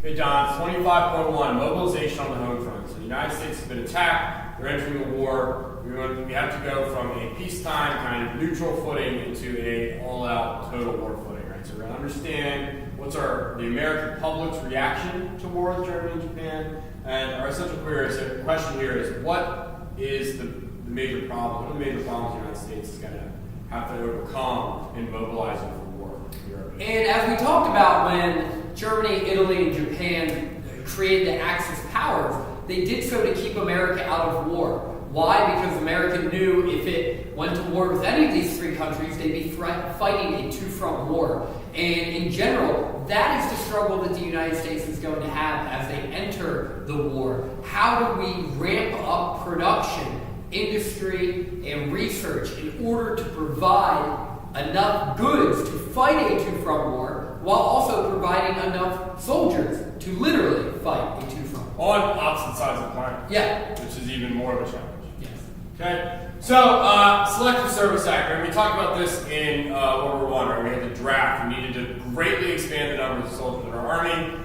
Okay, Don, 25.1, mobilization on the home front. So the United States has been attacked, they're entering the war. We have to go from a peacetime kind of neutral footing into a all-out total war footing, right? So we're going to understand what's the American public's reaction to war with Germany and Japan. And our essential question here is, what is the major problem? What are the major problems the United States is going to have to overcome in mobilizing for war in Europe? And as we talked about, when Germany, Italy, and Japan created the Axis powers, they did so to keep America out of war. Why? Because America knew if it went to war with any of these three countries, they'd be fighting a two-front war. And in general, that is the struggle that the United States is going to have as they enter the war. How do we ramp up production, industry, and research in order to provide enough goods to fight a two-front war, while also providing enough soldiers to literally fight a two-front war? On opposite sides of the planet. Yeah. Which is even more of a challenge. Yes. Okay, so Selective Service Act, right? We talked about this in World War I, right? We had the draft. We needed to greatly expand the numbers of soldiers in our army.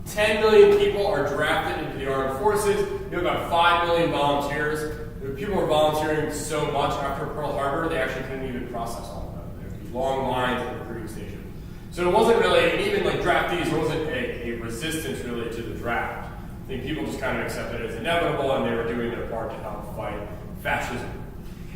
10 million people are drafted into the armed forces. You have about 5 million volunteers. People were volunteering so much after Pearl Harbor, they actually couldn't even process all of them. There were these long lines at the recruiting station. So it wasn't really, even like draftees, there wasn't a resistance really to the draft. I think people just kind of accepted it as inevitable, and they were doing their part to help fight fascism.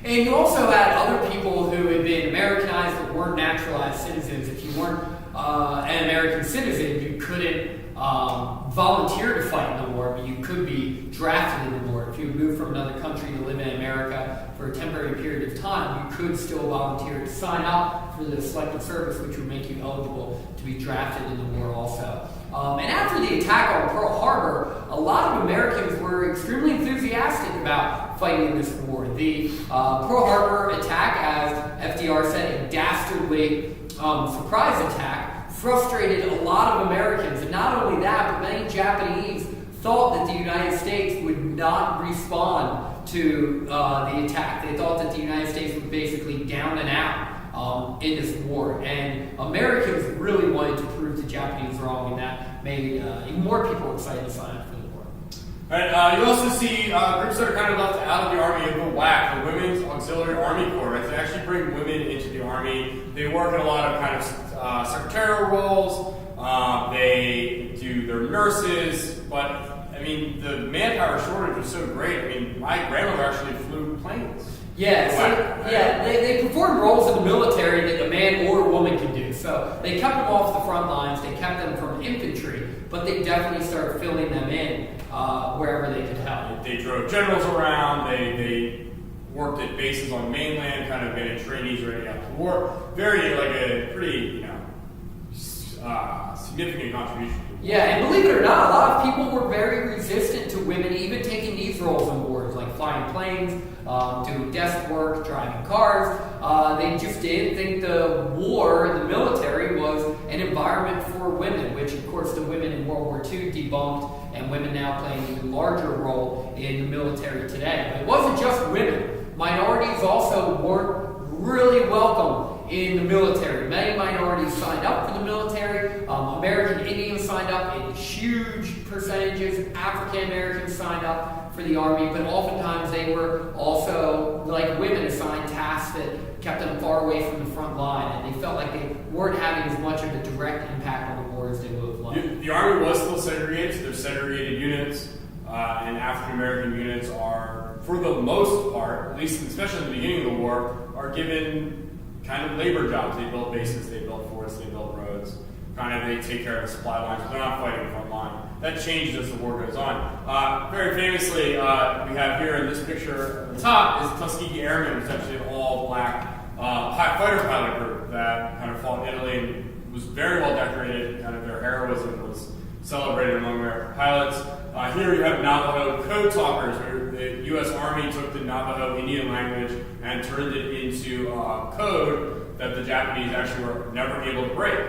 And you also had other people who had been Americanized but weren't naturalized citizens. If you weren't an American citizen, you couldn't volunteer to fight in the war, but you could be drafted in the war. If you moved from another country to live in America for a temporary period of time, you could still volunteer to sign up for the selective service, which would make you eligible to be drafted in the war also. And after the attack on Pearl Harbor, a lot of Americans were extremely enthusiastic about fighting in this war. The Pearl Harbor attack, as FDR said, a dastardly surprise attack, frustrated a lot of Americans. And not only that, but many Japanese thought that the United States would not respond to the attack. They thought that the United States was basically down and out in this war. And Americans really wanted to prove the Japanese wrong, and that made even more people excited to sign up for the war. All right, you also see groups that are kind of left out of the Army of the WAC, the Women's Auxiliary Army Corps. Right? They actually bring women into the Army. They work in a lot of kind of secretarial roles. They're nurses, but I mean, the manpower shortage was so great. I mean, my grandmother actually flew planes. Yeah, they performed roles in the military that a man or a woman can do. So they kept them off the front lines, they kept them from infantry, but they definitely started filling them in wherever they could help. They drove generals around, they worked at bases on mainland, kind of getting trainees ready out to war. Very, like a pretty, significant contribution. Yeah, and believe it or not, a lot of people were very resistant to women even taking these roles on boards, like flying planes, doing desk work, driving cars. They just didn't think the war, the military, was an environment for women, which of course the women in World War II debunked, and women now play an even larger role in the military today. But it wasn't just women. Minorities also weren't really welcome in the military. Many minorities signed up for the military. American Indians signed up in huge percentages. African Americans signed up for the Army, but oftentimes they were also, like women, assigned tasks that kept them far away from the front line, and they felt like they weren't having as much of a direct impact on the war as they would have liked. The Army was still segregated, so there's segregated units, and African American units are, for the most part, at least especially in the beginning of the war, are given kind of labor jobs. They build bases, they build forests, they build roads. They take care of the supply lines, but they're not fighting the front line. That changes as the war goes on. Very famously, we have here in this picture at the top is the Tuskegee Airmen, which is actually an all-black fighter pilot group that kind of fought in Italy and was very well decorated. Kind of their heroism was celebrated among American pilots. Here you have Navajo code talkers, where the U.S. Army took the Navajo Indian language and turned it into code that the Japanese actually were never able to break.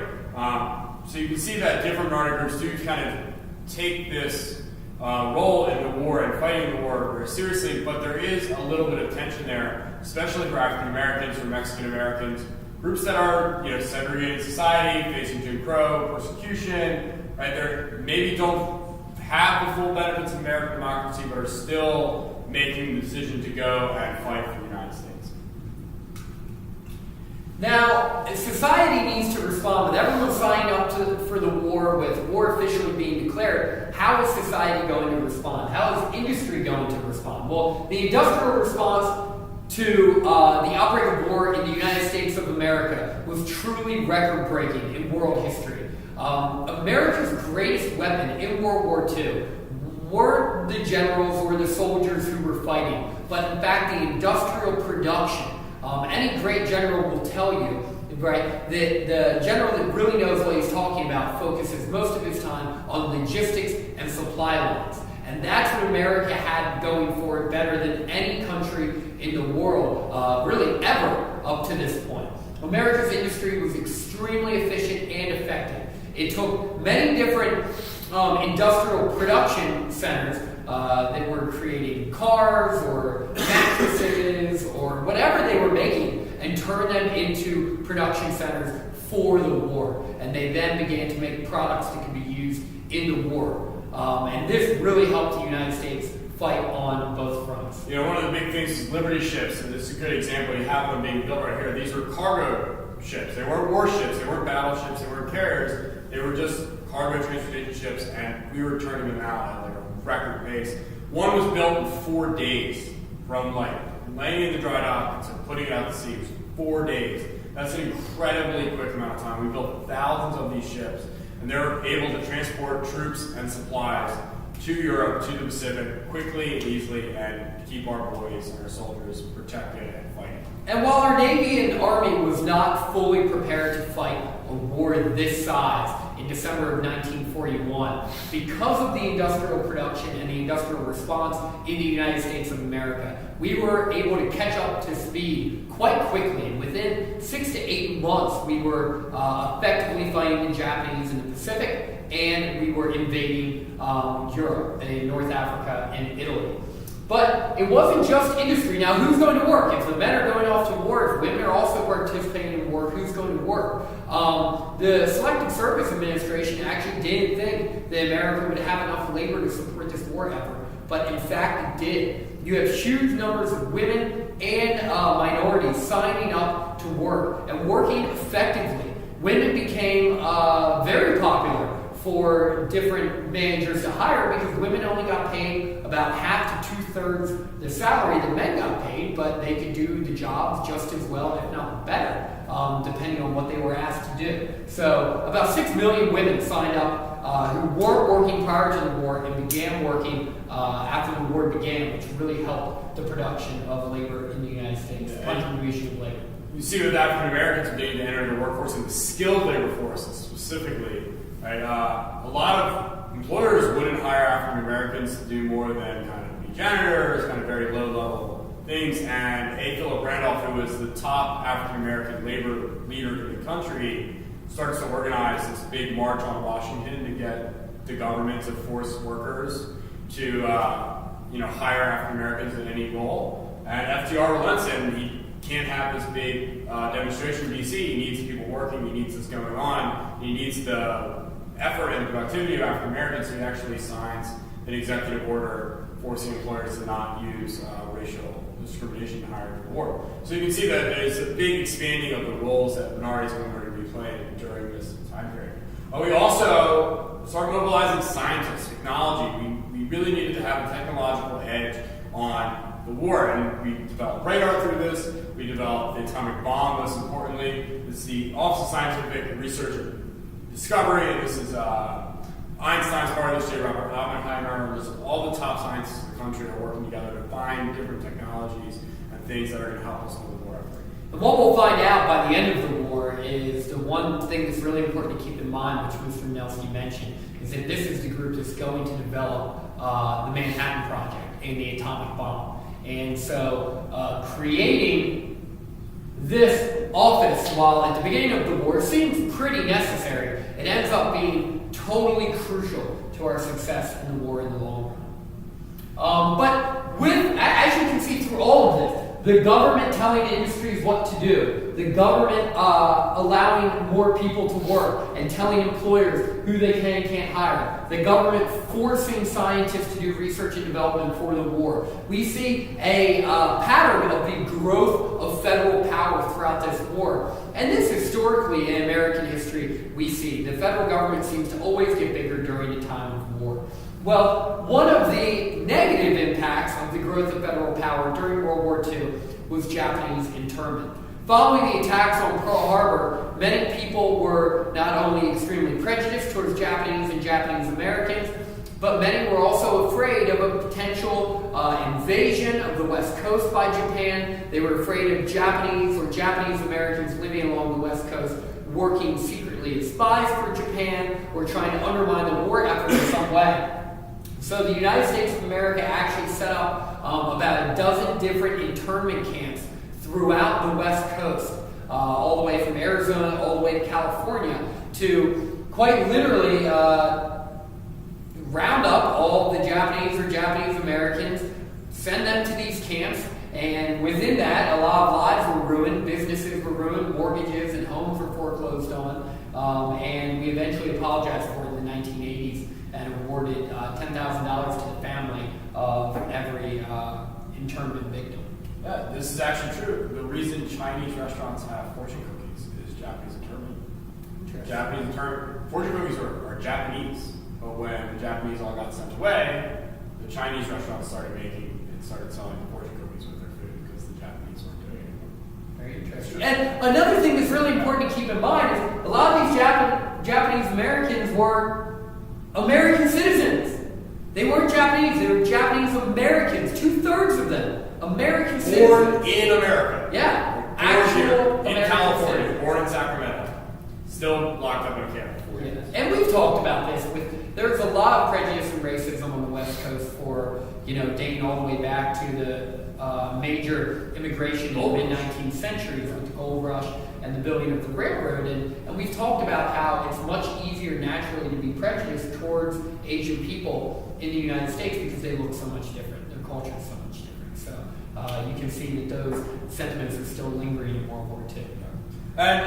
So you can see that different minority groups do kind of take this role in the war and fighting the war very seriously, but there is a little bit of tension there, especially for African Americans, for Mexican Americans, groups that are, segregated society, facing Jim Crow, persecution, right? They maybe don't have the full benefits of American democracy, but are still making the decision to go and fight for the United States. Now, society needs to respond. With everyone signing up for the war, with war officially being declared, how is society going to respond? How is industry going to respond? Well, the industrial response to the outbreak of war in the United States of America was truly record-breaking in world history. America's greatest weapon in World War II weren't the generals or the soldiers who were fighting, but in fact the industrial production. Any great general will tell you, right, that the general that really knows what he's talking about focuses most of his time on logistics and supply lines. And that's what America had going for it better than any country in the world, really ever up to this point. America's industry was extremely efficient and effective. It took many different industrial production centers that were creating cars or mattresses or whatever they were making and turned them into production centers for the war. And they then began to make products that could be used in the war. And this really helped the United States fight on both fronts. One of the big things is Liberty ships, and this is a good example. You have one being built right here. These were cargo ships. They weren't warships, they weren't battleships, they weren't carriers. They were just cargo transportation ships, and we were turning them out at like a record pace. One was built in 4 days, from like laying in the dry dock to putting it out to sea. It was 4 days. That's an incredibly quick amount of time. We built thousands of these ships, and they were able to transport troops and supplies to Europe, to the Pacific, quickly and easily, and keep our boys and our soldiers protected and fighting. And while our Navy and Army was not fully prepared to fight a war this size in December of 1941, because of the industrial production and the industrial response in the United States of America, we were able to catch up to speed quite quickly. And within 6 to 8 months, we were effectively fighting the Japanese in the Pacific, and we were invading Europe and North Africa and Italy. But it wasn't just industry. Now, who's going to work? If the men are going off to war, if women are also participating in war, who's going to work? The Selective Service Administration actually didn't think that America would have enough labor to support this war effort, but in fact it did. You have huge numbers of women and minorities signing up to work and working effectively. Women became very popular for different managers to hire because women only got paid about half to 2/3 the salary that men got paid, but they could do the jobs just as well, if not better, depending on what they were asked to do. So about 6 million women signed up who weren't working prior to the war and began working after the war began, which really helped the production of labor in the United States, the contribution of labor. You see with African Americans beginning to enter the workforce and the skilled labor forces specifically, right? A lot of employers wouldn't hire African Americans to do more than kind of be janitors, kind of very low level things. And A. Philip Randolph, who was the top African American labor leader in the country, starts to organize this big march on Washington to get the government to force workers to hire African Americans in any role. And FDR relents him. He can't have this big demonstration in D.C. He needs people working. He needs this going on. He needs the effort and productivity of African Americans. So he actually signs an executive order forcing employers to not use racial discrimination to hire for war. So you can see that there's a big expanding of the roles that minorities and women are going to be playing during this time period. We also started mobilizing scientists, technology. We really needed to have a technological edge on the war, and we developed radar through this. We developed the atomic bomb, most importantly. This is the Office of Scientific Research and Discovery, and this is Einstein's part of this, J. Robert Oppenheimer. All the top scientists in the country are working together to find different technologies and things that are going to help us in the war effort. And what we'll find out by the end of the war is the one thing that's really important to keep in mind, which Mr. Nelson mentioned, is that this is the group that's going to develop the Manhattan Project and the atomic bomb. And so creating this office, while at the beginning of the war seems pretty necessary, it ends up being totally crucial to our success in the war in the long run. But as you can see through all of this, The government telling industries what to do. The government allowing more people to work and telling employers who they can and can't hire. The government forcing scientists to do research and development for the war. We see a pattern of the growth of federal power throughout this war. And this historically in American history we see. The federal government seems to always get bigger during a time of war. Well, one of the negative impacts of the growth of federal power during World War II was Japanese internment. Following the attacks on Pearl Harbor, many people were not only extremely prejudiced towards Japanese and Japanese Americans, but many were also afraid of a potential invasion of the West Coast by Japan. They were afraid of Japanese or Japanese Americans living along the West Coast working secretly as spies for Japan or trying to undermine the war effort in some way. So the United States of America actually set up about a dozen different internment camps throughout the West Coast, all the way from Arizona all the way to California, to quite literally round up all the Japanese or Japanese Americans, send them to these camps, and within that, a lot of lives were ruined, businesses were ruined, mortgages and homes were foreclosed on, and we eventually apologized for it in the 1980s and awarded $10,000 to the family of every internment victim. Yeah, this is actually true. The reason Chinese restaurants have fortune cookies is Japanese internment. Japanese internment. Fortune cookies are Japanese, but when the Japanese all got sent away, the Chinese restaurants started making and started selling fortune cookies with their food because the Japanese weren't doing it anymore. Very interesting. And another thing that's really important to keep in mind is a lot of these Japanese Americans were American citizens. They weren't Japanese, they were Japanese Americans. 2/3 of them. American citizens. Born in America. Yeah. Actual in American California, citizens. born in Sacramento. Still locked up in a camp for 4 years. And we've talked about this. There's a lot of prejudice and racism on the West Coast for, dating all the way back to the major immigration in the mid-19th centuries with the gold rush and the building of the railroad. And we've talked about how it's much easier naturally to be prejudiced towards Asian people in the United States because they look so much different. Their culture is so much different. So you can see that those sentiments are still lingering in World War II. And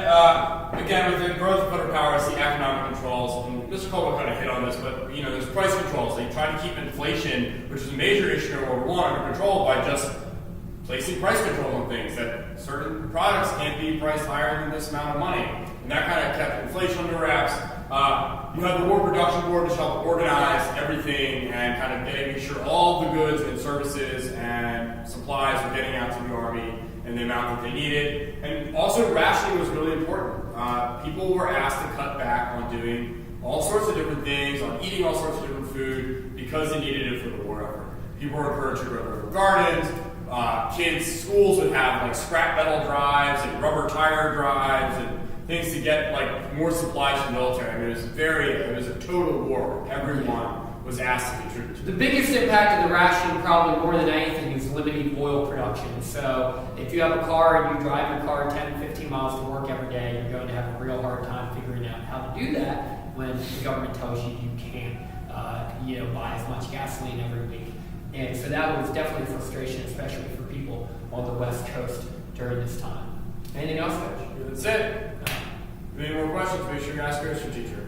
again, with the growth of federal power, it's the economic controls. And Mr. Caldwell kind of hit on this, but there's price controls. They try to keep inflation, which is a major issue in World War I, under control by just placing price control on things, that certain products can't be priced higher than this amount of money. And that kind of kept inflation under wraps. You have the War Production Board, which helped organize everything and kind of making sure all the goods and services and supplies were getting out to the Army and the amount that they needed. And also rationing was really important. People were asked to cut back on doing all sorts of different things, on eating all sorts of different food because they needed it for the war effort. People were encouraged to grow their own gardens. Schools would have like scrap metal drives and rubber tire drives and things to get like more supplies from the military. I mean, it was a total war. Everyone was asked to contribute to it. The biggest impact of the rationing, probably more than anything, is limiting oil production. So if you have a car and you drive your car 10, 15 miles to work every day, you're going to have a real hard time figuring out how to do that when the government tells you you can't buy as much gasoline every week. And so that was definitely frustration, especially for people on the West Coast during this time. Anything else, Coach? That's it. Any more questions? Make sure you ask your history teacher.